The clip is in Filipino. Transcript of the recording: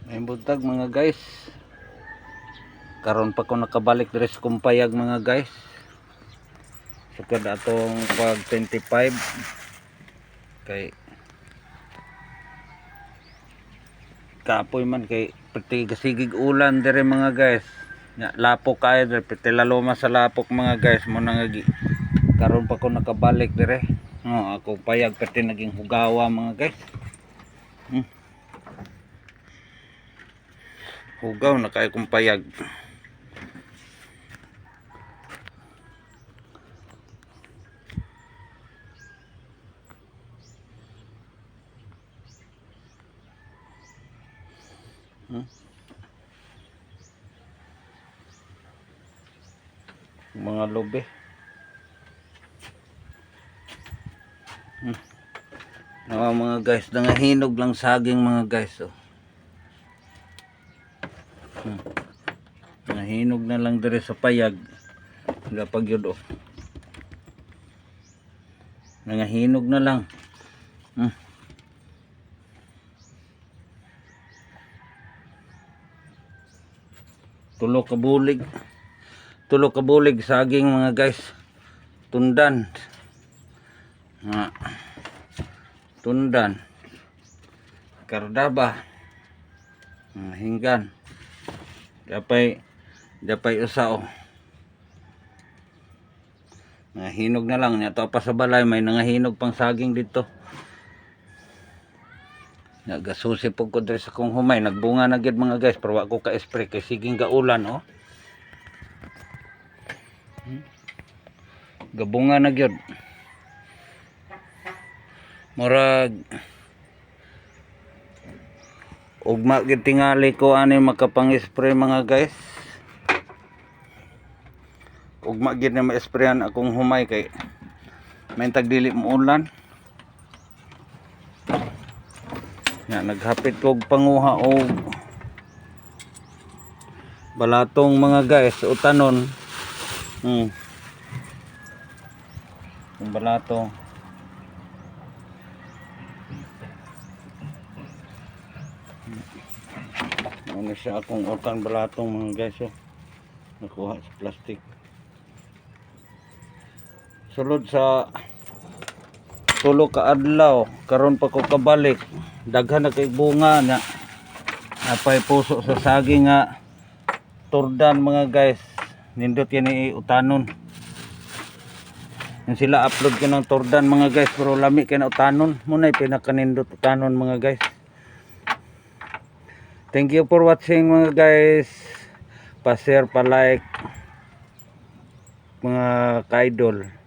May buntag mga guys. Karon pa ko nakabalik diri sa Kumpayag mga guys. Sukad atong pag 25 kay kapoy man kay pati gasigig ulan diri mga guys. Nya lapok kay diri pati laloma sa lapok mga guys mo nangagi. Karon pa ko nakabalik diri. Ako payag pati naging hugawa mga guys. Hugaw na kay kong payag. Mga lobe. Mga guys, nangahinog lang saging mga guys. Nangahinog na lang dire sa payag. Gapag yun nangahinog na lang. Tulo ka bulig saging mga guys. Tundan. Tundan. Kardaba. Hinggan. Dapay usao. Nangahinog na lang nya to pa sa balay, may nangahinog pang saging dito. Nagasusi po ko diri sa kong humay, nagbunga na gid mga guys, pero wa ko ka spray kay siging gaulan Gabunga na gyud. Murag ugma gid tingali ko ani makapang-spray mga guys. Ugma gid na ma-sprayan akong humay kay may tagdili mo ulan. Naghapit kog panguha og balatong mga guys, utanon. Yung balatong. Ano siya akong utan balatong mga guys. Nakuha sa plastic. Sulod sa tulo ka adlaw, karon pa ko kabalik. Daghan na kay bunga na napay puso sa saging nga turdan mga guys. Nindot yan utanon. Yung sila upload ko ng turdan mga guys, pero lami kay na utanon. Muna pinakanindot utanon mga guys. Thank you for watching mga guys. Pa-share, pa-like mga ka-idol.